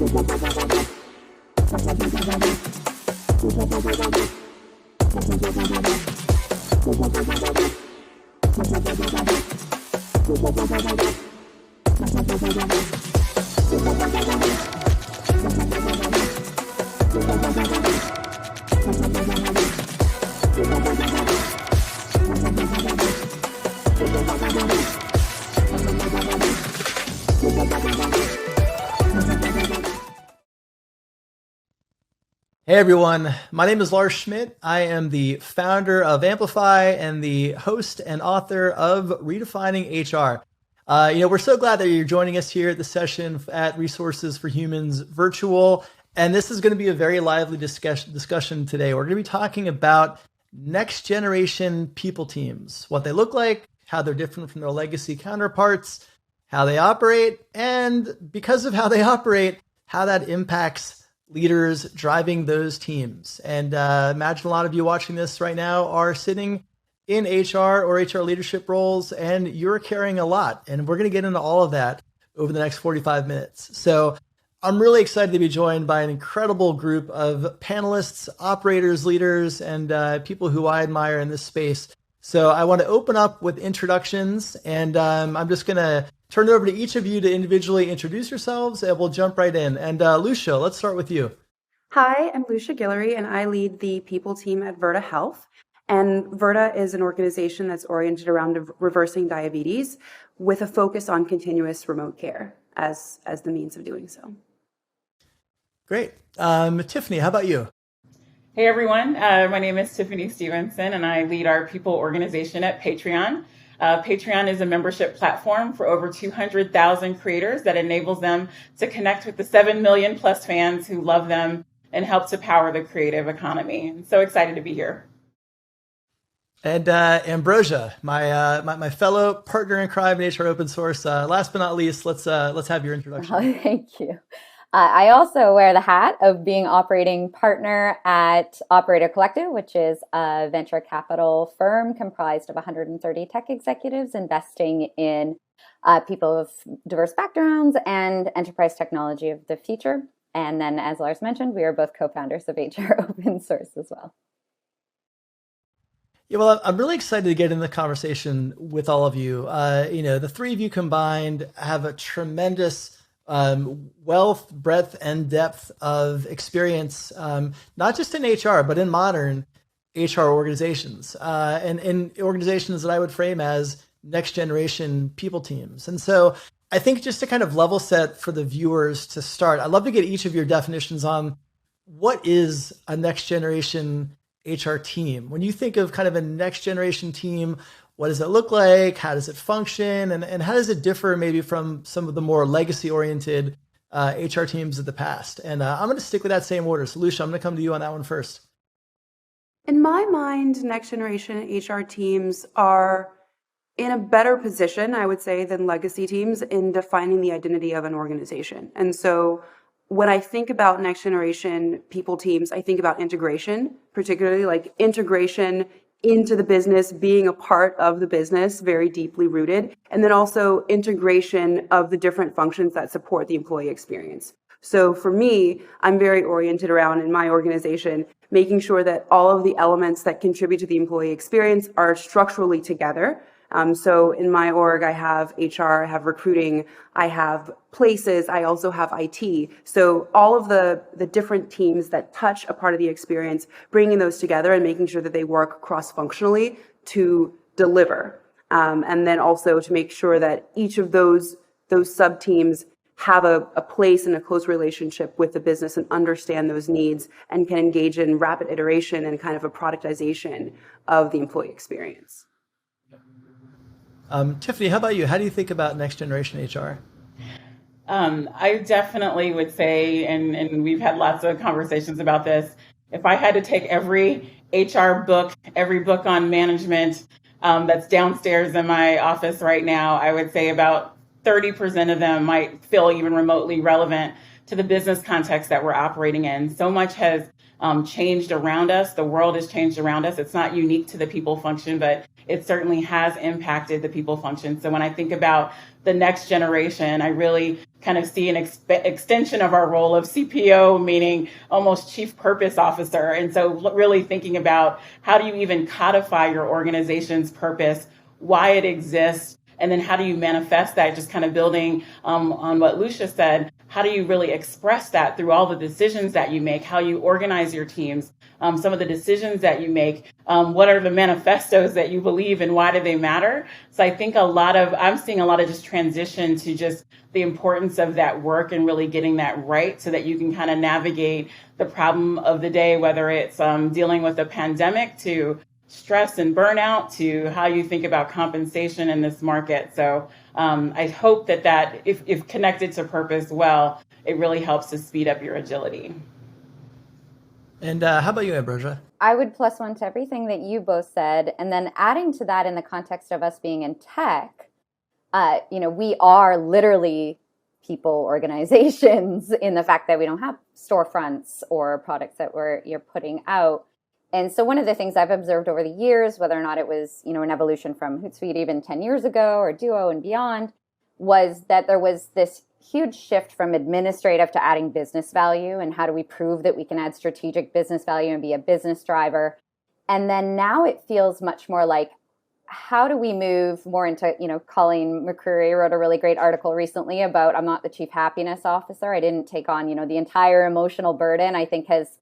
Hey everyone, my name is Lars Schmidt. I am the founder of Amplify and the host and author of Redefining HR. We're so glad that you're joining us here at the session at Resources for Humans Virtual. And this is going to be a very lively discussion today. We're going to be talking about next generation people teams, what they look like, how they're different from their legacy counterparts, how they operate, and because of how they operate, how that impacts leaders driving those teams. And imagine a lot of you watching this right now are sitting in HR or HR leadership roles, and you're carrying a lot. And we're going to get into all of that over the next 45 minutes. So I'm really excited to be joined by an incredible group of panelists, operators, leaders, and people who I admire in this space. So I want to open up with introductions, and I'm just going to turn it over to each of you to individually introduce yourselves, and we'll jump right in. And Lucia, let's start with you. Hi, I'm Lucia Guillory, and I lead the people team at Virta Health. And Virta is an organization that's oriented around reversing diabetes with a focus on continuous remote care as the means of doing so. Great. Tiffany, how about you? Hey everyone, my name is Tiffany Stevenson, and I lead our people organization at Patreon. Patreon is a membership platform for over 200,000 creators that enables them to connect with the 7 million plus fans who love them and help to power the creative economy. I'm so excited to be here. And Ambrosia, my fellow partner in crime in HR open source. Last but not least, let's have your introduction. Oh, thank you. I also wear the hat of being operating partner at Operator Collective, which is a venture capital firm comprised of 130 tech executives investing in people of diverse backgrounds and enterprise technology of the future. And then, as Lars mentioned, we are both co-founders of HR Open Source as well. Yeah, well, I'm really excited to get in the conversation with all of you. The three of you combined have a tremendous wealth, breadth, and depth of experience, not just in HR, but in modern HR organizations, and in organizations that I would frame as next generation people teams. And so I think just to kind of level set for the viewers to start, I'd love to get each of your definitions on what is a next generation HR team. When you think of kind of a next generation team, what does it look like? How does it function? And how does it differ maybe from some of the more legacy-oriented HR teams of the past? And I'm going to stick with that same order. So Lucia, I'm going to come to you on that one first. In my mind, next generation HR teams are in a better position, I would say, than legacy teams in defining the identity of an organization. And so when I think about next generation people teams, I think about integration, particularly like integration into the business, being a part of the business, very deeply rooted, and then also integration of the different functions that support the employee experience. So for me, I'm very oriented around in my organization, making sure that all of the elements that contribute to the employee experience are structurally together. So in my org, I have HR, I have recruiting, I have places, I also have IT. So all of the different teams that touch a part of the experience, bringing those together and making sure that they work cross-functionally to deliver. And then also to make sure that each of those sub-teams have a place and a close relationship with the business and understand those needs and can engage in rapid iteration and kind of a productization of the employee experience. Tiffany, how about you? How do you think about next generation HR? I definitely would say, and we've had lots of conversations about this, if I had to take every HR book, every book on management that's downstairs in my office right now, I would say about 30% of them might feel even remotely relevant to the business context that we're operating in. So much has changed around us. The world has changed around us. It's not unique to the people function, but it certainly has impacted the people function. So when I think about the next generation, I really kind of see an extension of our role of CPO, meaning almost chief purpose officer. And so really thinking about how do you even codify your organization's purpose, why it exists, and then how do you manifest that, just kind of building on what Lucia said. How do you really express that through all the decisions that you make, how you organize your teams, some of the decisions that you make, what are the manifestos that you believe and why do they matter? So I think I'm seeing a lot of just transition to just the importance of that work and really getting that right so that you can kind of navigate the problem of the day, whether it's dealing with a pandemic to stress and burnout to how you think about compensation in this market. So I hope that if connected to purpose well, it really helps to speed up your agility. And how about you, Ambrosia? I would plus one to everything that you both said. And then adding to that in the context of us being in tech, we are literally people organizations in the fact that we don't have storefronts or products that you're putting out. And so one of the things I've observed over the years, whether or not it was, an evolution from Hootsuite even 10 years ago or Duo and beyond, was that there was this huge shift from administrative to adding business value. And how do we prove that we can add strategic business value and be a business driver? And then now it feels much more like, how do we move more into, Colleen McCreary wrote a really great article recently about, I'm not the chief happiness officer. I didn't take on, the entire emotional burden, I think has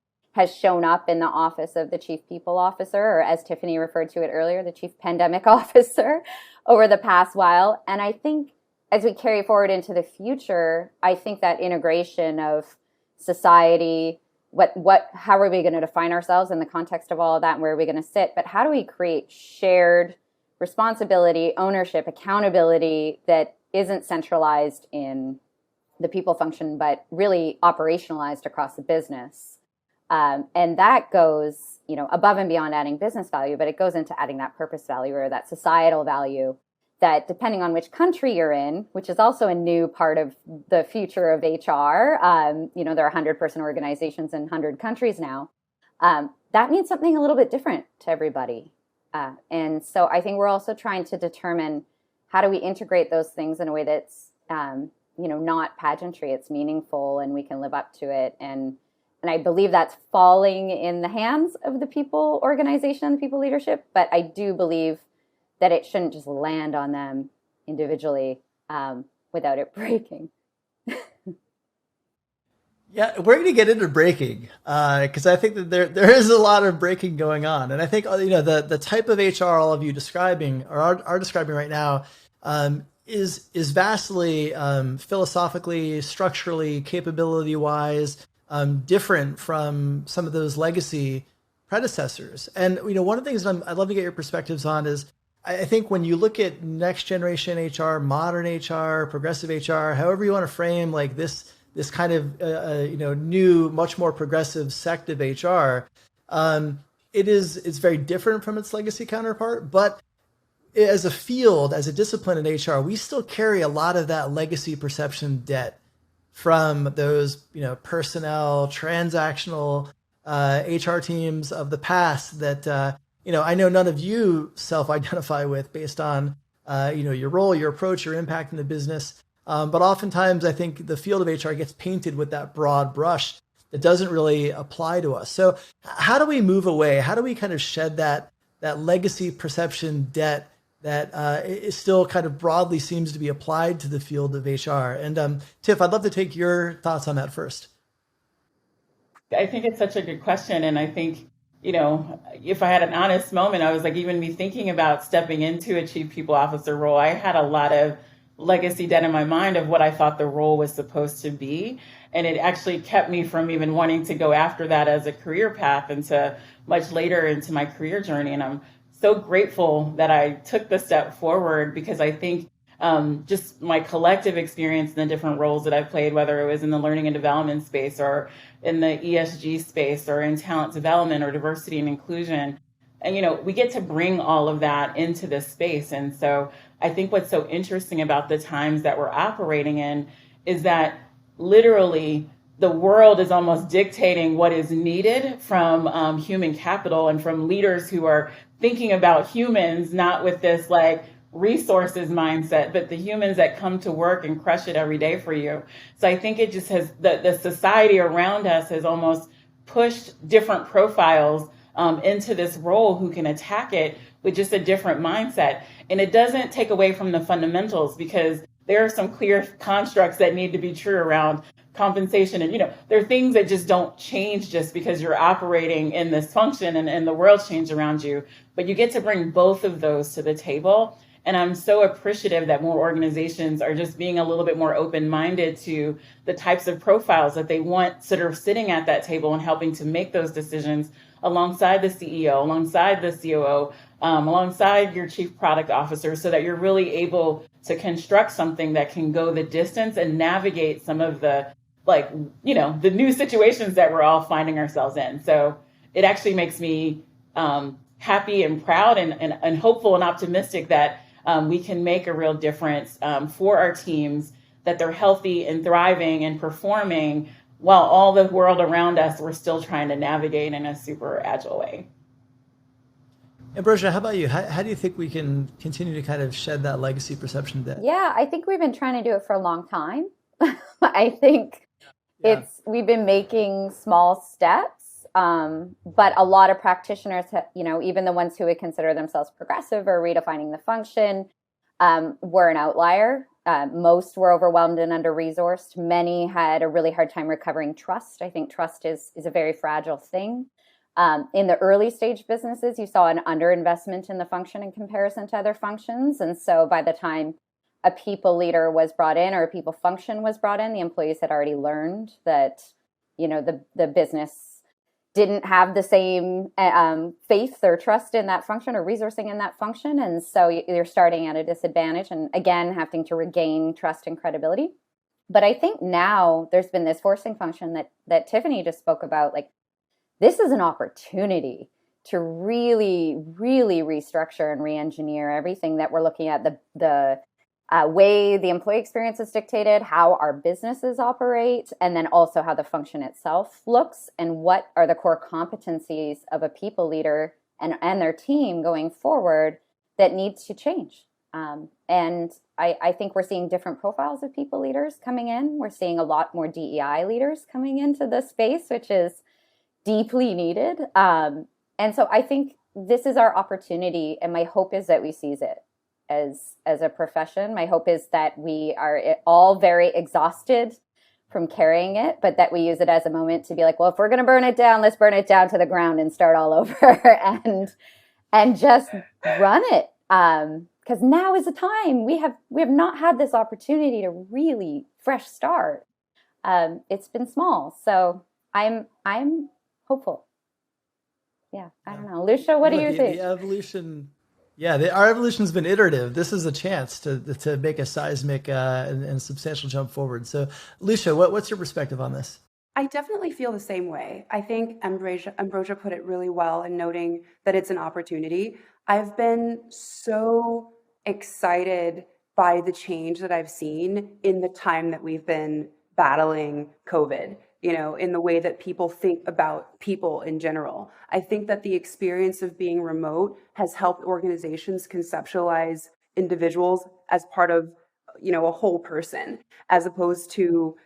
shown up in the office of the chief people officer, or as Tiffany referred to it earlier, the chief pandemic officer over the past while. And I think as we carry forward into the future, I think that integration of society, how are we going to define ourselves in the context of all of that and where are we going to sit? But how do we create shared responsibility, ownership, accountability that isn't centralized in the people function, but really operationalized across the business? And that goes, above and beyond adding business value, but it goes into adding that purpose value or that societal value that, depending on which country you're in, which is also a new part of the future of HR, there are 100-person organizations in 100 countries now. That means something a little bit different to everybody. And so I think we're also trying to determine how do we integrate those things in a way that's, not pageantry, it's meaningful and we can live up to it. And I believe that's falling in the hands of the people organization and the people leadership. But I do believe that it shouldn't just land on them individually without it breaking. Yeah, we're going to get into breaking because I think that there is a lot of breaking going on. And I think, the type of HR all of you describing or are describing right now is vastly philosophically, structurally, capability-wise, different from some of those legacy predecessors. And, one of the things that I'd love to get your perspectives on is I think when you look at next generation HR, modern HR, progressive HR, however you want to frame like this kind of, new, much more progressive sect of HR, it's very different from its legacy counterpart. But as a field, as a discipline in HR, we still carry a lot of that legacy perception debt from those, personnel, transactional HR teams of the past that, I know none of you self-identify with based on, your role, your approach, your impact in the business. But oftentimes I think the field of HR gets painted with that broad brush that doesn't really apply to us. So how do we move away? How do we kind of shed that legacy perception debt that it still kind of broadly seems to be applied to the field of HR? And Tiff, I'd love to take your thoughts on that first. I think it's such a good question. And I think, if I had an honest moment, I was like, even me thinking about stepping into a chief people officer role, I had a lot of legacy debt in my mind of what I thought the role was supposed to be. And it actually kept me from even wanting to go after that as a career path into much later into my career journey. And I'm so grateful that I took the step forward because I think just my collective experience in the different roles that I've played, whether it was in the learning and development space or in the ESG space or in talent development or diversity and inclusion. And, we get to bring all of that into this space. And so I think what's so interesting about the times that we're operating in is that literally the world is almost dictating what is needed from human capital and from leaders who are thinking about humans, not with this like resources mindset, but the humans that come to work and crush it every day for you. So I think it just has, the society around us has almost pushed different profiles into this role who can attack it with just a different mindset. And it doesn't take away from the fundamentals, because there are some clear constructs that need to be true around compensation. And, there are things that just don't change just because you're operating in this function and the world's changed around you. But you get to bring both of those to the table. And I'm so appreciative that more organizations are just being a little bit more open-minded to the types of profiles that they want sort of sitting at that table and helping to make those decisions alongside the CEO, alongside the COO, alongside your chief product officer, so that you're really able to construct something that can go the distance and navigate some of the, the new situations that we're all finding ourselves in. So it actually makes me happy and proud and hopeful and optimistic that we can make a real difference for our teams, that they're healthy and thriving and performing while all the world around us, we're still trying to navigate in a super agile way. Ambrosia, how about you? How do you think we can continue to kind of shed that legacy perception debt? Yeah, I think we've been trying to do it for a long time. I think we've been making small steps, but a lot of practitioners, even the ones who would consider themselves progressive or redefining the function, were an outlier. Most were overwhelmed and under-resourced. Many had a really hard time recovering trust. I think trust is a very fragile thing. In the early stage businesses, you saw an underinvestment in the function in comparison to other functions. And so by the time a people leader was brought in or a people function was brought in, the employees had already learned that, the business didn't have the same faith or trust in that function or resourcing in that function. And so you're starting at a disadvantage and, again, having to regain trust and credibility. But I think now there's been this forcing function that Tiffany just spoke about. Like, this is an opportunity to really, really restructure and re-engineer everything that we're looking at, the way the employee experience is dictated, how our businesses operate, and then also how the function itself looks, and what are the core competencies of a people leader and their team going forward that needs to change. And I think we're seeing different profiles of people leaders coming in. We're seeing a lot more DEI leaders coming into the space, which is deeply needed. And so I think this is our opportunity, and my hope is that we seize it as a profession. My hope is that we are all very exhausted from carrying it, but that we use it as a moment to be like, well, if we're going to burn it down, let's burn it down to the ground and start all over and just run it. Because now is the time. We have not had this opportunity to really fresh start. It's been small, so I'm hopeful. Yeah, I don't know, Lucia, what do you think? The evolution. Yeah, our evolution's been iterative. This is a chance to make a seismic and substantial jump forward. So, Lucia, what's your perspective on this? I definitely feel the same way. I think Ambrosia put it really well in noting that it's an opportunity. I've been so excited by the change that I've seen in the time that we've been battling COVID. In the way that people think about people in general. I think that the experience of being remote has helped organizations conceptualize individuals as part of, a whole person, as opposed to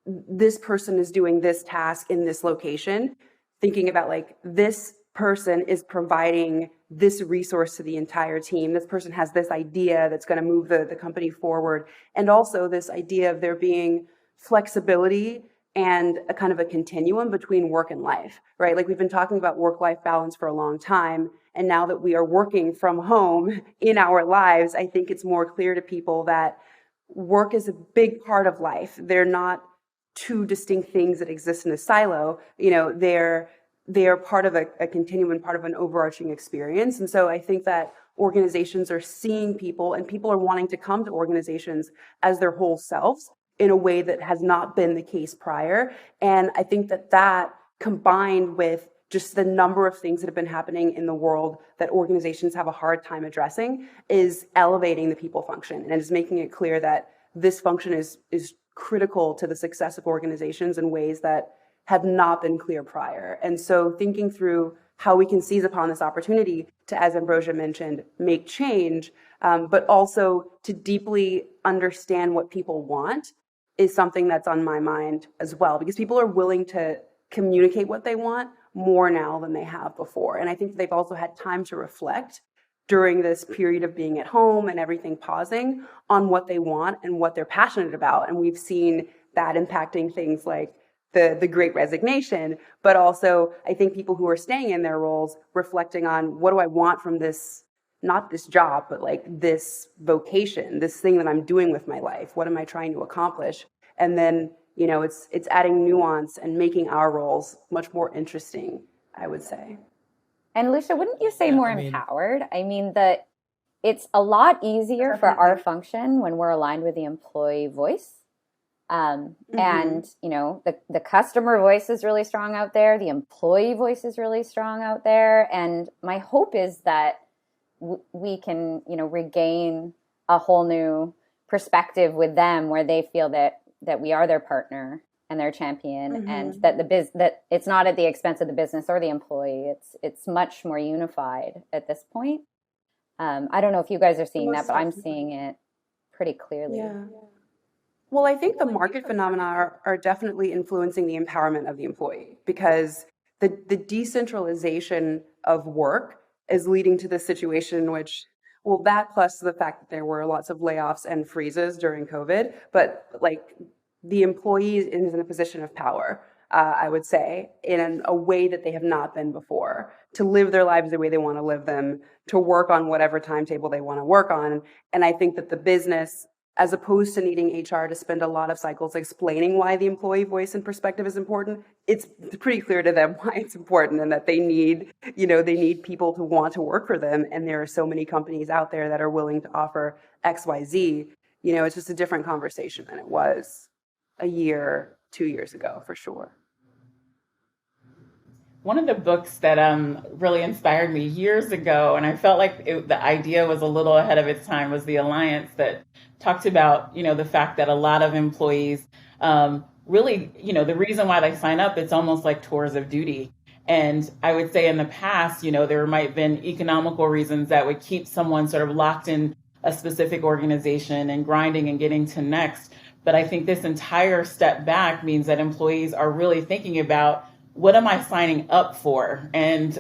this person is doing this task in this location, thinking about like this person is providing this resource to the entire team. This person has this idea that's going to move the company forward. And also this idea of there being flexibility and a kind of a continuum between work and life, right? Like we've been talking about work-life balance for a long time. And now that we are working from home in our lives, I think it's more clear to people that work is a big part of life. They're not two distinct things that exist in a silo. They're part of a continuum and part of an overarching experience. And so I think that organizations are seeing people, and people are wanting to come to organizations as their whole selves, in a way that has not been the case prior. And I think that combined with just the number of things that have been happening in the world that organizations have a hard time addressing is elevating the people function and is making it clear that this function is critical to the success of organizations in ways that have not been clear prior. And so thinking through how we can seize upon this opportunity to, as Ambrosia mentioned, make change, but also to deeply understand what people want is something that's on my mind as well, because people are willing to communicate what they want more now than they have before. And I think they've also had time to reflect during this period of being at home and everything pausing on what they want and what they're passionate about. And we've seen that impacting things like the Great Resignation, but also I think people who are staying in their roles reflecting on, what do I want from this, not this job, but like this vocation, this thing that I'm doing with my life? What am I trying to accomplish? And then, you know, it's adding nuance and making our roles much more interesting, I would say. And Lucia, wouldn't you say more empowered? I mean, it's a lot easier for our function when we're aligned with the employee voice. And, you know, the customer voice is really strong out there. The employee voice is really strong out there. And my hope is that we can, you know, regain a whole new perspective with them where they feel that we are their partner and their champion, and that that it's not at the expense of the business or the employee. It's much more unified at this point. I don't know if you guys are seeing that, but I'm seeing it pretty clearly. Yeah. Well, I think the market phenomena are definitely influencing the empowerment of the employee, because the decentralization of work is leading to this situation in which, well, that plus the fact that there were lots of layoffs and freezes during COVID, but like the employee is in a position of power, I would say, in a way that they have not been before, to live their lives the way they want to live them, to work on whatever timetable they want to work on. And I think that the business, as opposed to needing HR to spend a lot of cycles explaining why the employee voice and perspective is important, it's pretty clear to them why it's important, and that they need people to want to work for them. And there are so many companies out there that are willing to offer XYZ. You know, it's just a different conversation than it was a year, 2 years ago, for sure. One of the books that really inspired me years ago, and I felt like the idea was a little ahead of its time, was The Alliance, that talked about, you know, the fact that a lot of employees really, you know, the reason why they sign up, it's almost like tours of duty. And I would say in the past, you know, there might have been economical reasons that would keep someone sort of locked in a specific organization and grinding and getting to next. But I think this entire step back means that employees are really thinking about, what am I signing up for? And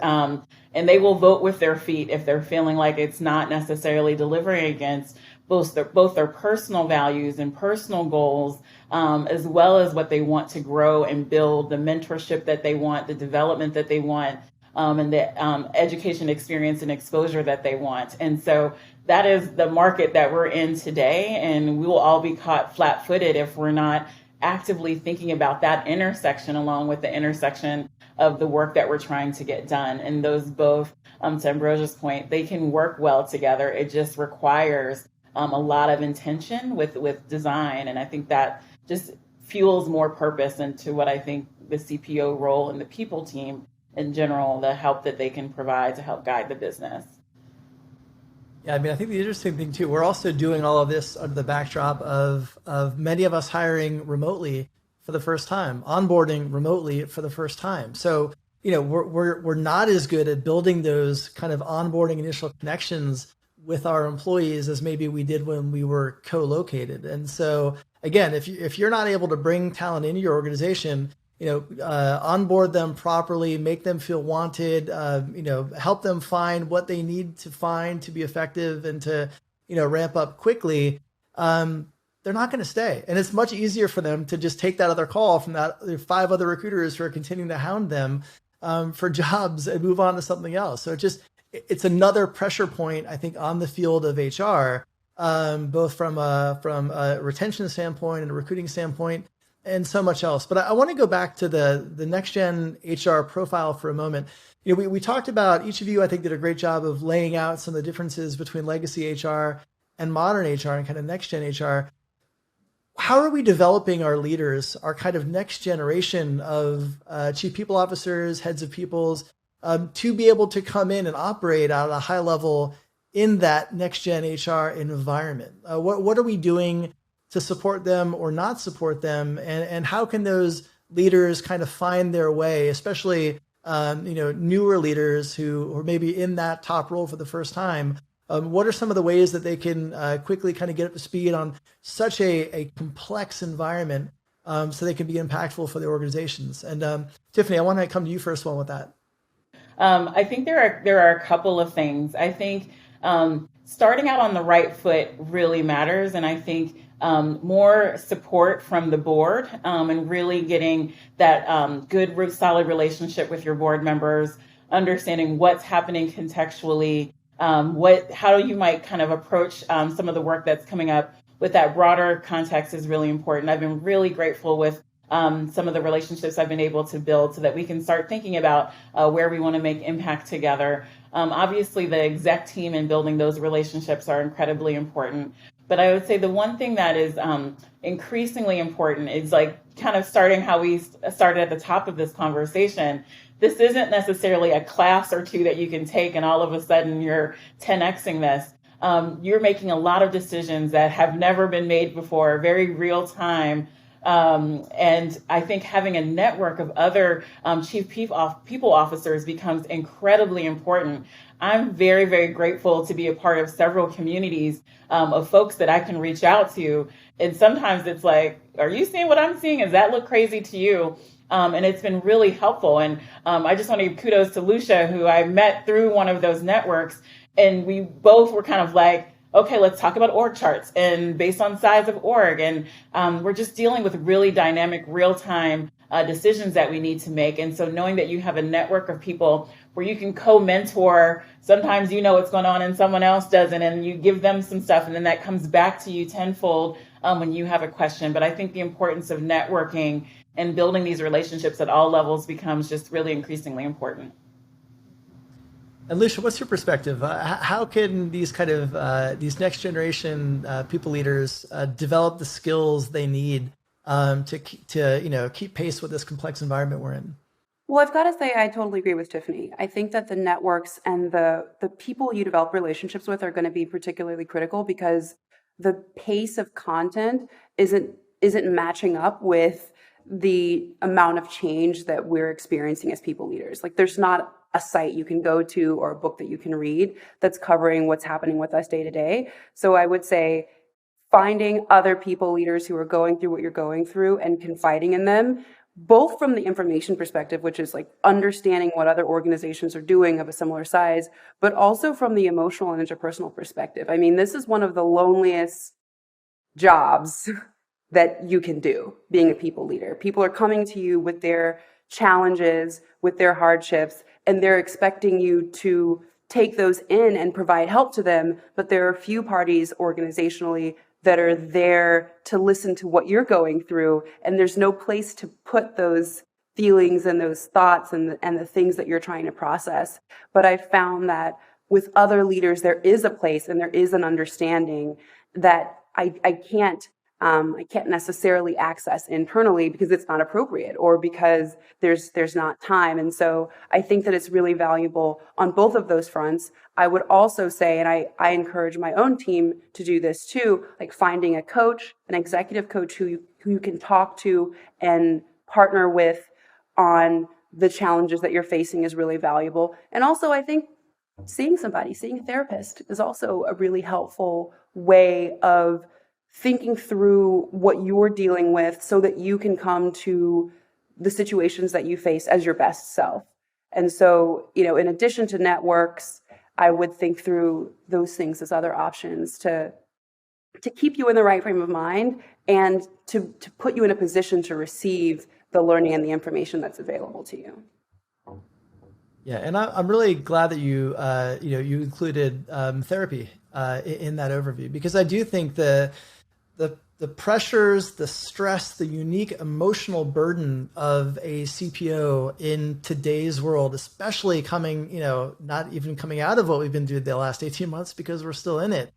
they will vote with their feet if they're feeling like it's not necessarily delivering against both their personal values and personal goals, as well as what they want to grow and build, the mentorship that they want, the development that they want, and the education experience and exposure that they want. And so that is the market that we're in today, and we will all be caught flat-footed if we're not actively thinking about that intersection along with the intersection of the work that we're trying to get done. And those both, to Ambrosia's point, they can work well together. It just requires a lot of intention with design. And I think that just fuels more purpose into what I think the CPO role and the people team in general, the help that they can provide to help guide the business. Yeah, I mean, I think the interesting thing too, we're also doing all of this under the backdrop of many of us hiring remotely for the first time, onboarding remotely for the first time. So, you know, we're not as good at building those kind of onboarding initial connections with our employees as maybe we did when we were co-located. And so again, if you're not able to bring talent into your organization, you know, onboard them properly, make them feel wanted, you know, help them find what they need to find to be effective and to, you know, ramp up quickly, they're not going to stay. And it's much easier for them to just take that other call from that 5 other recruiters who are continuing to hound them for jobs and move on to something else. So it's another pressure point, I think, on the field of HR, both from a retention standpoint and a recruiting standpoint, and so much else. But I want to go back to the next gen HR profile for a moment. You know, we talked about, each of you, I think, did a great job of laying out some of the differences between legacy HR and modern HR and kind of next gen HR. How are we developing our leaders, our kind of next generation of chief people officers, heads of peoples, to be able to come in and operate at a high level in that next gen HR environment? What are we doing to support them or not support them, and how can those leaders kind of find their way, especially newer leaders who are maybe in that top role for the first time? What are some of the ways that they can quickly kind of get up to speed on such a complex environment, so they can be impactful for their organizations? And Tiffany, I want to come to you first one with that. I think there are a couple of things. I think starting out on the right foot really matters, and I think more support from the board and really getting that good, solid relationship with your board members, understanding what's happening contextually, how you might kind of approach some of the work that's coming up with that broader context is really important. I've been really grateful with some of the relationships I've been able to build so that we can start thinking about where we want to make impact together. Obviously, the exec team and building those relationships are incredibly important. But I would say the one thing that is increasingly important is like kind of starting how we started at the top of this conversation. This isn't necessarily a class or two that you can take and all of a sudden you're 10xing this. You're making a lot of decisions that have never been made before, very real time. And I think having a network of other chief people officers becomes incredibly important. I'm very, very grateful to be a part of several communities of folks that I can reach out to. And sometimes it's like, are you seeing what I'm seeing? Does that look crazy to you? And it's been really helpful. And I just want to give kudos to Lucia, who I met through one of those networks. And we both were kind of like, okay, let's talk about org charts and based on size of org. And we're just dealing with really dynamic, real-time decisions that we need to make. And so knowing that you have a network of people where you can co-mentor, sometimes you know what's going on and someone else doesn't, and you give them some stuff, and then that comes back to you tenfold when you have a question. But I think the importance of networking and building these relationships at all levels becomes just really increasingly important. And Lucia, what's your perspective? How can these kind of these next generation people leaders develop the skills they need to keep pace with this complex environment we're in? Well, I've got to say, I totally agree with Tiffany. I think that the networks and the people you develop relationships with are going to be particularly critical because the pace of content isn't matching up with the amount of change that we're experiencing as people leaders. Like, there's not a site you can go to or a book that you can read that's covering what's happening with us day to day. So I would say finding other people leaders who are going through what you're going through and confiding in them, both from the information perspective, which is like understanding what other organizations are doing of a similar size, but also from the emotional and interpersonal perspective. I mean, this is one of the loneliest jobs that you can do, being a people leader. People are coming to you with their challenges, with their hardships, and they're expecting you to take those in and provide help to them. But there are few parties organizationally that are there to listen to what you're going through. And there's no place to put those feelings and those thoughts and the things that you're trying to process. But I found that with other leaders, there is a place and there is an understanding that I can't necessarily access internally because it's not appropriate or because there's not time. And so I think that it's really valuable on both of those fronts. I would also say, and I encourage my own team to do this too, like finding a coach, an executive coach who you can talk to and partner with on the challenges that you're facing is really valuable. And also, I think seeing a therapist is also a really helpful way of thinking through what you're dealing with so that you can come to the situations that you face as your best self. And so, in addition to networks, I would think through those things as other options to keep you in the right frame of mind and to put you in a position to receive the learning and the information that's available to you. Yeah, and I'm really glad that you included therapy in that overview, because I do think the pressures, the stress, the unique emotional burden of a CPO in today's world, especially coming, not even coming out of what we've been doing the last 18 months because we're still in it.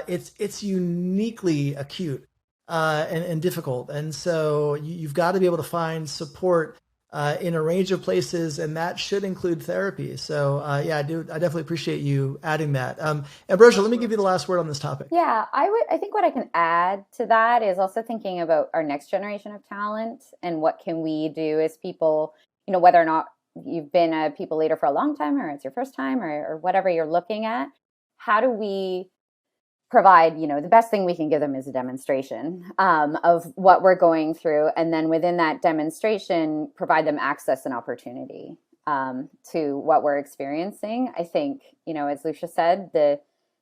It's uniquely acute and difficult. And so you've got to be able to find support in a range of places, and that should include therapy. So yeah, I definitely appreciate you adding that. Ambrosia, let me give you the last word on this topic. Yeah, I think what I can add to that is also thinking about our next generation of talent and what can we do as people, whether or not you've been a people leader for a long time or it's your first time or whatever you're looking at, how do we provide, the best thing we can give them is a demonstration of what we're going through. And then within that demonstration, provide them access and opportunity to what we're experiencing. I think, as Lucia said, the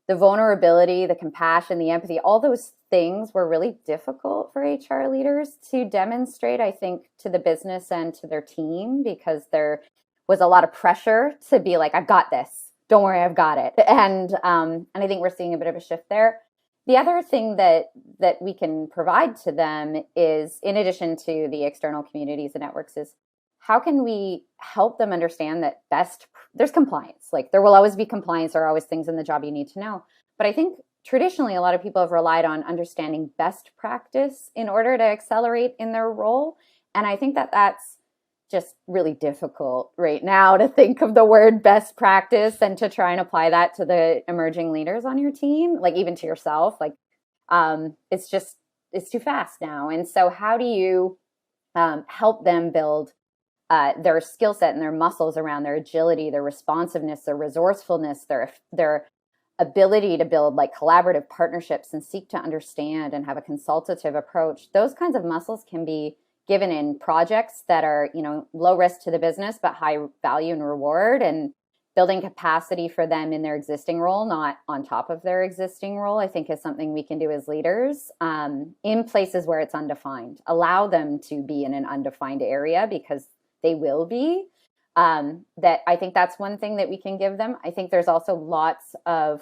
vulnerability, the compassion, the empathy, all those things were really difficult for HR leaders to demonstrate, I think, to the business and to their team, because there was a lot of pressure to be like, I've got this. Don't worry, I've got it. And I think we're seeing a bit of a shift there. The other thing that we can provide to them is, in addition to the external communities and networks, is how can we help them understand that there's compliance. Like, there will always be compliance. There are always things in the job you need to know. But I think traditionally a lot of people have relied on understanding best practice in order to accelerate in their role. And I think that that's just really difficult right now to think of the word best practice and to try and apply that to the emerging leaders on your team, like even to yourself. Like, it's too fast now. And so how do you help them build their skill set and their muscles around their agility, their responsiveness, their resourcefulness, their ability to build like collaborative partnerships and seek to understand and have a consultative approach? Those kinds of muscles can be given in projects that are, low risk to the business, but high value and reward, and building capacity for them in their existing role, not on top of their existing role, I think is something we can do as leaders in places where it's undefined. Allow them to be in an undefined area, because they will be. That I think that's one thing that we can give them. I think there's also lots of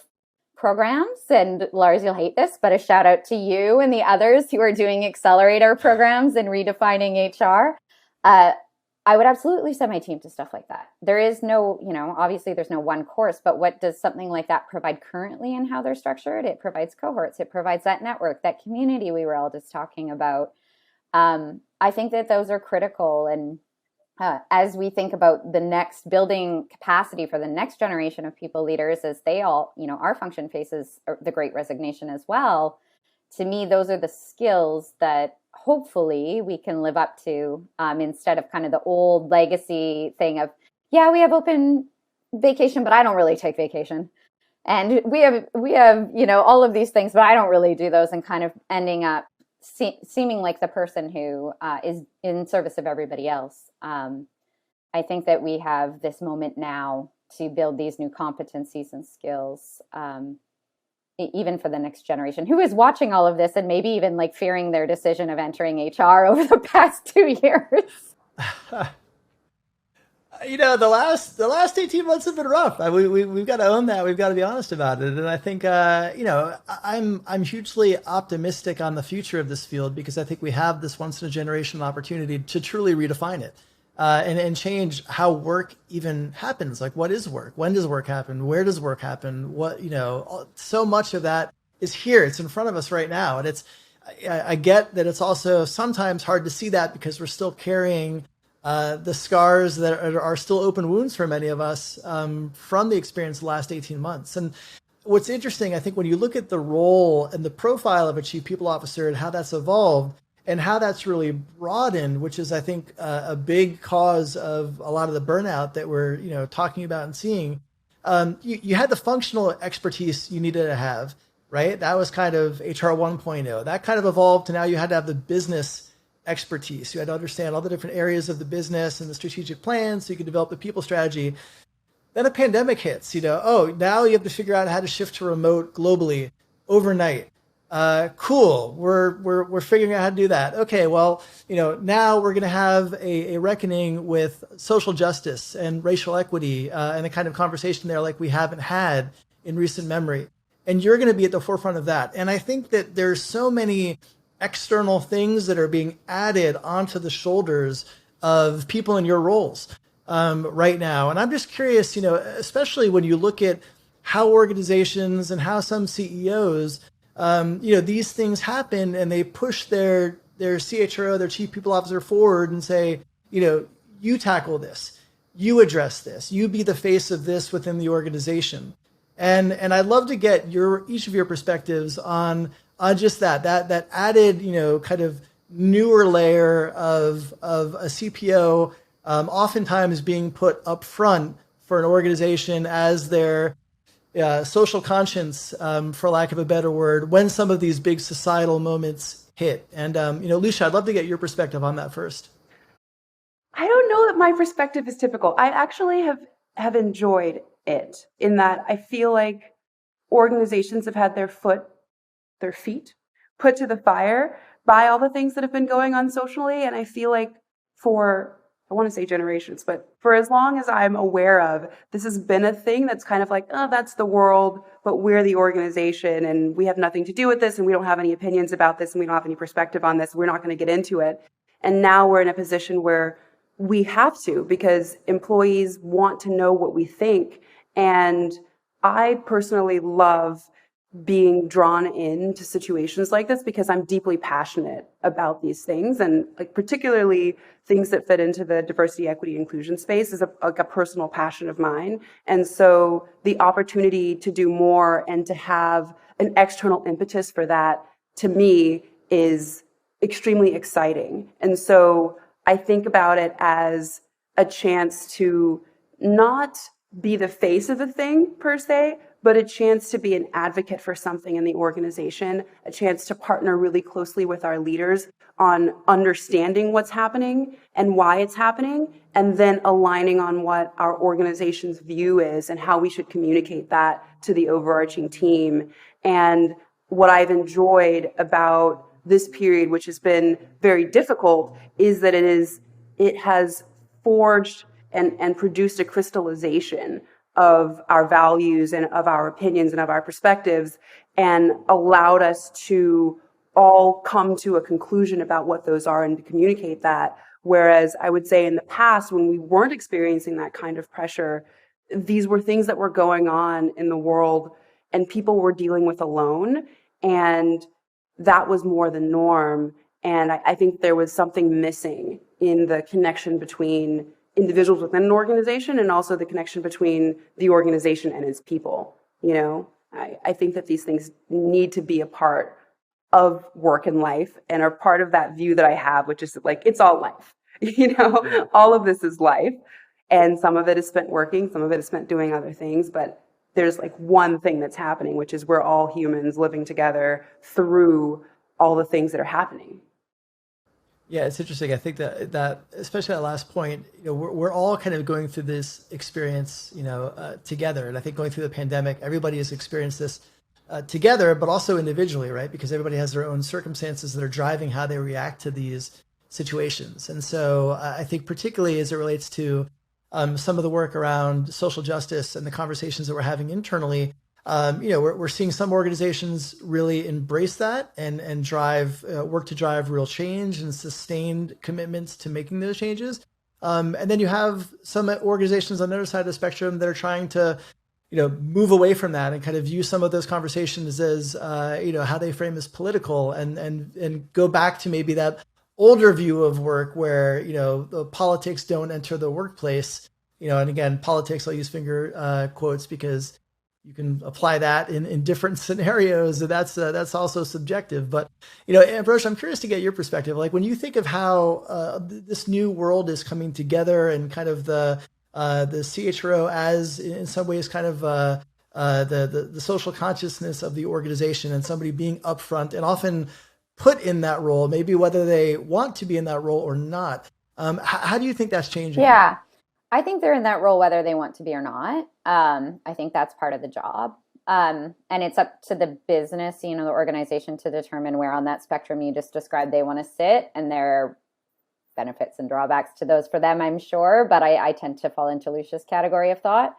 programs, and Lars, you'll hate this, but a shout out to you and the others who are doing accelerator programs and redefining HR. I would absolutely send my team to stuff like that. There is no, obviously there's no one course, but what does something like that provide currently in how they're structured? It provides cohorts. It provides that network, that community we were all just talking about. I think that those are critical. And as we think about the next building capacity for the next generation of people leaders, as they all, our function faces the Great Resignation as well. To me, those are the skills that hopefully we can live up to, instead of kind of the old legacy thing of, yeah, we have open vacation, but I don't really take vacation. And we have, all of these things, but I don't really do those, and kind of ending up seeming like the person who is in service of everybody else. I think that we have this moment now to build these new competencies and skills, even for the next generation who is watching all of this and maybe even like fearing their decision of entering HR over the past 2 years. The last 18 months have been rough. We've got to own that. We've got to be honest about it. And I think, I'm hugely optimistic on the future of this field, because I think we have this once in a generation opportunity to truly redefine it, and change how work even happens. Like, what is work? When does work happen? Where does work happen? So much of that is here. It's in front of us right now. And I get that it's also sometimes hard to see that, because we're still carrying the scars that are still open wounds for many of us from the experience of the last 18 months. And what's interesting, I think, when you look at the role and the profile of a chief people officer and how that's evolved and how that's really broadened, which is, I think, a big cause of a lot of the burnout that we're talking about and seeing. You had the functional expertise you needed to have, right? That was kind of HR 1.0. That kind of evolved to now you had to have the business expertise. You had to understand all the different areas of the business and the strategic plan so you could develop the people strategy. Then a pandemic hits, now you have to figure out how to shift to remote globally overnight. Cool. We're figuring out how to do that. Okay. Well, now we're going to have a reckoning with social justice and racial equity, and a kind of conversation there like we haven't had in recent memory. And you're going to be at the forefront of that. And I think that there's so many external things that are being added onto the shoulders of people in your roles right now. And I'm just curious, especially when you look at how organizations and how some CEOs, these things happen and they push their CHRO, their chief people officer forward and say, you tackle this, you address this, you be the face of this within the organization. And I'd love to get each of your perspectives on just that added, kind of newer layer of a CPO, oftentimes being put up front for an organization as their social conscience, for lack of a better word, when some of these big societal moments hit. And, Lucia, I'd love to get your perspective on that first. I don't know that my perspective is typical. I actually have enjoyed it in that I feel like organizations have had their feet put to the fire by all the things that have been going on socially. And I feel like I want to say generations, but for as long as I'm aware of, this has been a thing that's kind of like, oh, that's the world, but we're the organization and we have nothing to do with this and we don't have any opinions about this and we don't have any perspective on this. We're not going to get into it. And now we're in a position where we have to, because employees want to know what we think. And I personally love being drawn into situations like this because I'm deeply passionate about these things, and like particularly things that fit into the diversity, equity, inclusion space is a personal passion of mine. And so the opportunity to do more and to have an external impetus for that, to me, is extremely exciting. And so I think about it as a chance to not be the face of the thing per se, but a chance to be an advocate for something in the organization, a chance to partner really closely with our leaders on understanding what's happening and why it's happening, and then aligning on what our organization's view is and how we should communicate that to the overarching team. And what I've enjoyed about this period, which has been very difficult, is that it has forged and produced a crystallization of our values and of our opinions and of our perspectives, and allowed us to all come to a conclusion about what those are and to communicate that. Whereas I would say in the past, when we weren't experiencing that kind of pressure, these were things that were going on in the world and people were dealing with alone. And that was more the norm. And I think there was something missing in the connection between individuals within an organization and also the connection between the organization and its people. I think that these things need to be a part of work and life and are part of that view that I have, which is like, it's all life. All of this is life. And some of it is spent working, some of it is spent doing other things, but there's like one thing that's happening, which is we're all humans living together through all the things that are happening. Yeah, it's interesting. I think that especially that last point, we're all kind of going through this experience, together. And I think going through the pandemic, everybody has experienced this together, but also individually, right? Because everybody has their own circumstances that are driving how they react to these situations. And so I think particularly as it relates to some of the work around social justice and the conversations that we're having internally, we're seeing some organizations really embrace that and drive work to drive real change and sustained commitments to making those changes. And then you have some organizations on the other side of the spectrum that are trying to, move away from that and kind of view some of those conversations as, how they frame as political and go back to maybe that older view of work where, the politics don't enter the workplace, and again, politics, I'll use finger quotes because you can apply that in different scenarios. That's also subjective. But, Ambrosia, I'm curious to get your perspective. Like when you think of how this new world is coming together and kind of the CHRO as in some ways kind of the social consciousness of the organization and somebody being upfront and often put in that role, maybe whether they want to be in that role or not. How do you think that's changing? Yeah. I think they're in that role whether they want to be or not. I think that's part of the job. And it's up to the business, the organization to determine where on that spectrum you just described they want to sit, and there are benefits and drawbacks to those for them, I'm sure. But I tend to fall into Lucia's category of thought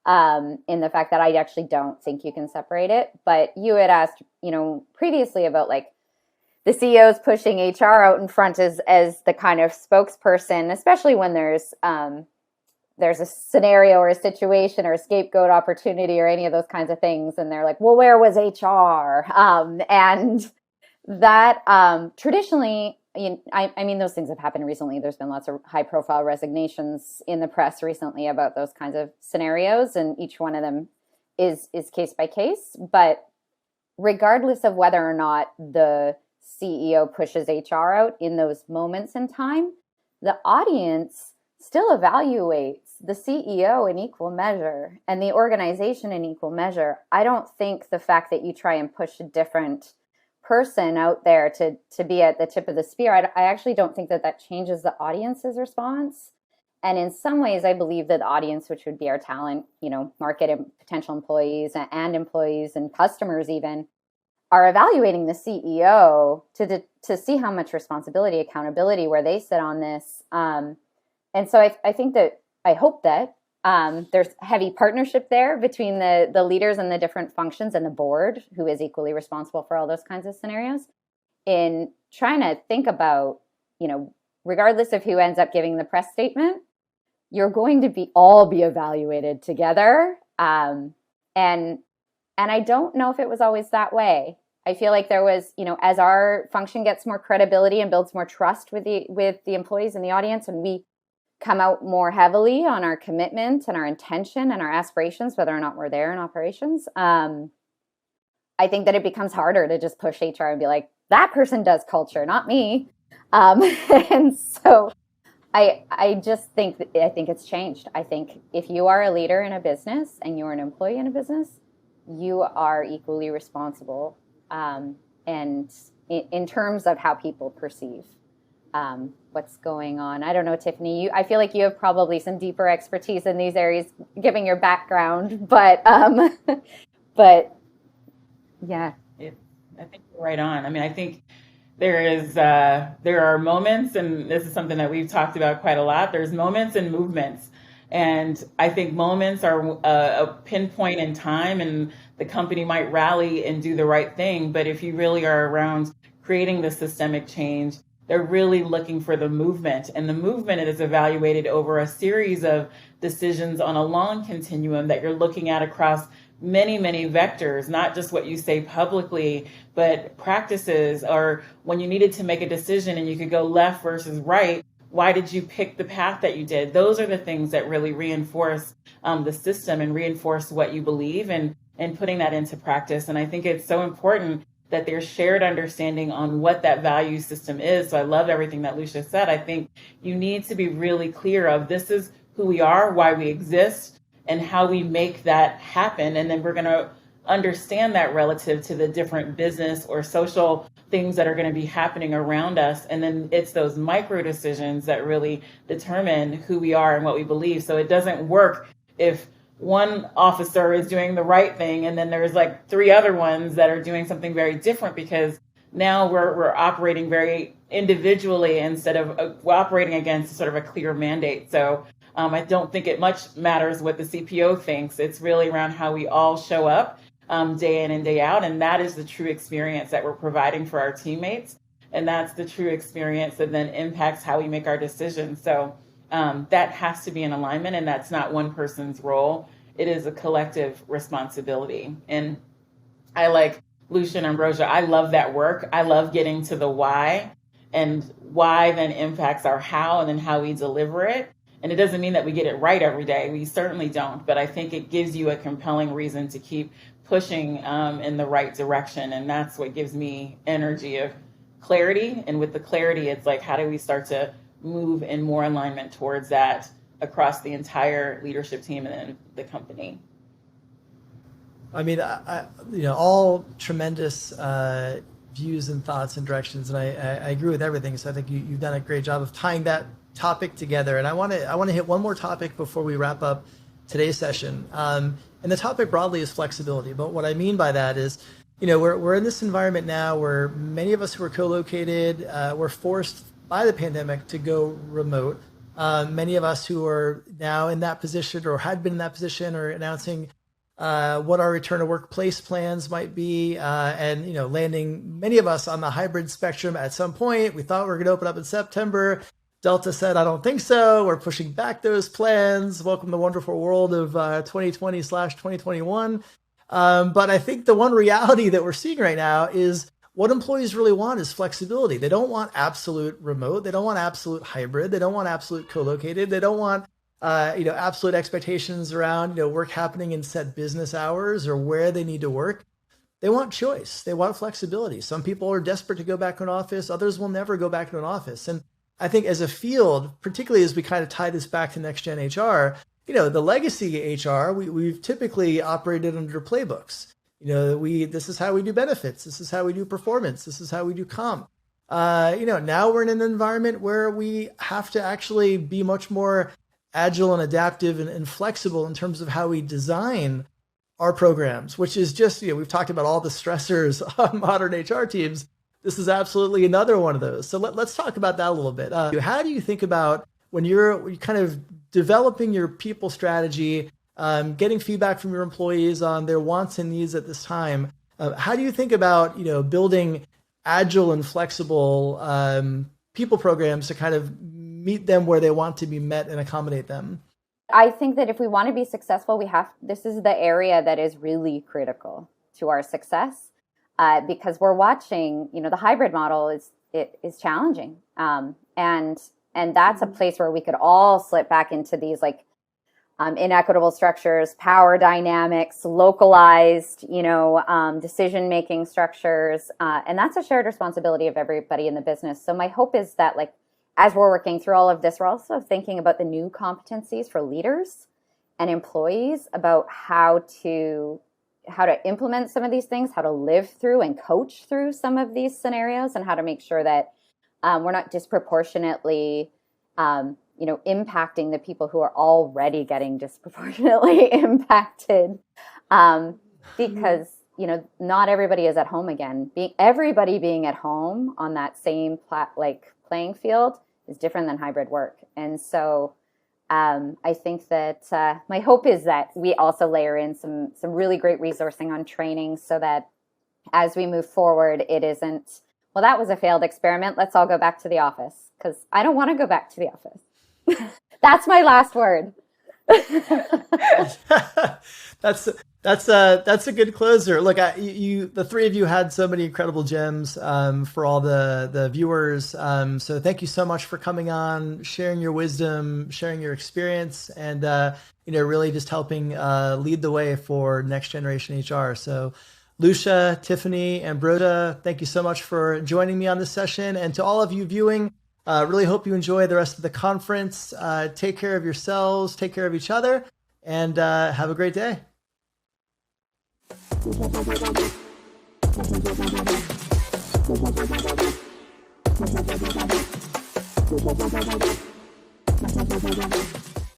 in the fact that I actually don't think you can separate it. But you had asked, previously about like the CEOs pushing HR out in front as the kind of spokesperson, especially when there's a scenario or a situation or a scapegoat opportunity or any of those kinds of things. And they're like, well, where was HR? And that traditionally I mean, those things have happened recently. There's been lots of high profile resignations in the press recently about those kinds of scenarios, and each one of them is case by case. But regardless of whether or not the CEO pushes HR out in those moments in time, the audience still evaluates the CEO in equal measure and the organization in equal measure. I don't think the fact that you try and push a different person out there to be at the tip of the spear, I actually don't think that changes the audience's response. And in some ways, I believe that the audience, which would be our talent, market and potential employees and employees and customers even, are evaluating the CEO to see how much responsibility, accountability, where they sit on this. And so I hope that there's heavy partnership there between the leaders and the different functions and the board, who is equally responsible for all those kinds of scenarios, in trying to think about, regardless of who ends up giving the press statement, you're going to all be evaluated together. And I don't know if it was always that way. I feel like there was, as our function gets more credibility and builds more trust with the employees and the audience, and we come out more heavily on our commitment and our intention and our aspirations, whether or not we're there in operations, I think that it becomes harder to just push HR and be like, that person does culture, not me. And so I just think it's changed. I think if you are a leader in a business and you're an employee in a business, you are equally responsible. And in terms of how people perceive what's going on. I don't know, Tiffany, I feel like you have probably some deeper expertise in these areas, given your background, but yeah. I think you're right on. I mean, I think there are moments, and this is something that we've talked about quite a lot. There's moments and movements. And I think moments are a pinpoint in time, and the company might rally and do the right thing. But if you really are around creating the systemic change, they're really looking for the movement. And the movement is evaluated over a series of decisions on a long continuum that you're looking at across many, many vectors, not just what you say publicly, but practices, or when you needed to make a decision and you could go left versus right, why did you pick the path that you did? Those are the things that really reinforce the system and reinforce what you believe, and putting that into practice. And I think it's so important that there's shared understanding on what that value system is. So I love everything that Lucia said. I think you need to be really clear of, this is who we are, why we exist, and how we make that happen. And then we're going to understand that relative to the different business or social things that are going to be happening around us. And then it's those micro decisions that really determine who we are and what we believe. So it doesn't work if one officer is doing the right thing and then there's like three other ones that are doing something very different, because now we're operating very individually instead of operating against sort of a clear mandate. So I don't think it much matters what the CPO thinks. It's really around how we all show up day in and day out. And that is the true experience that we're providing for our teammates. And that's the true experience that then impacts how we make our decisions. So that has to be in alignment, and that's not one person's role. It is a collective responsibility. And I, like Lucia and Ambrosia, I love that work. I love getting to the why, and why then impacts our how, and then how we deliver it. And it doesn't mean that we get it right every day. We certainly don't. But I think it gives you a compelling reason to keep pushing in the right direction. And that's what gives me energy of clarity. And with the clarity, it's like, how do we start to move in more alignment towards that across the entire leadership team and then the company? I mean, all tremendous views and thoughts and directions, and I agree with everything. So I think you've done a great job of tying that topic together. And I want to hit one more topic before we wrap up today's session. And the topic broadly is flexibility. But what I mean by that is, we're in this environment now where many of us who are co-located were forced by the pandemic to go remote. Many of us who are now in that position or had been in that position are announcing what our return to workplace plans might be, and landing many of us on the hybrid spectrum at some point. We thought we were going to open up in September. Delta said, I don't think so. We're pushing back those plans. Welcome to the wonderful world of 2020/2021. But I think the one reality that we're seeing right now is what employees really want is flexibility. They don't want absolute remote. They don't want absolute hybrid. They don't want absolute co-located. They don't want absolute expectations around work happening in set business hours or where they need to work. They want choice. They want flexibility. Some people are desperate to go back to an office. Others will never go back to an office. And I think as a field, particularly as we kind of tie this back to next gen HR, the legacy HR, we've typically operated under playbooks. This is how we do benefits. This is how we do performance. This is how we do comp. Now we're in an environment where we have to actually be much more agile and adaptive and flexible in terms of how we design our programs, which is just, we've talked about all the stressors on modern HR teams. This is absolutely another one of those. So let's talk about that a little bit. How do you think about when you're kind of developing your people strategy, getting feedback from your employees on their wants and needs at this time? How do you think about, building agile and flexible people programs to kind of meet them where they want to be met and accommodate them? I think that if we want to be successful, this is the area that is really critical to our success, because we're watching, the hybrid model is challenging. And that's a place where we could all slip back into these inequitable structures, power dynamics, localized, decision-making structures. And that's a shared responsibility of everybody in the business. So my hope is that as we're working through all of this, we're also thinking about the new competencies for leaders and employees about how to implement some of these things, how to live through and coach through some of these scenarios, and how to make sure that we're not disproportionately, impacting the people who are already getting disproportionately impacted, because not everybody is at home again. Everybody being at home on that same playing field is different than hybrid work. And so I think that my hope is that we also layer in some really great resourcing on training, so that as we move forward, it isn't, well, that was a failed experiment, let's all go back to the office, because I don't want to go back to the office. That's my last word. That's a good closer. Look, the three of you had so many incredible gems for all the viewers. So thank you so much for coming on, sharing your wisdom, sharing your experience, and really just helping lead the way for next generation HR. So Lucia, Tiffany, Ambrosia, thank you so much for joining me on this session. And to all of you viewing, really hope you enjoy the rest of the conference. Take care of yourselves, take care of each other, and have a great day. Thank you.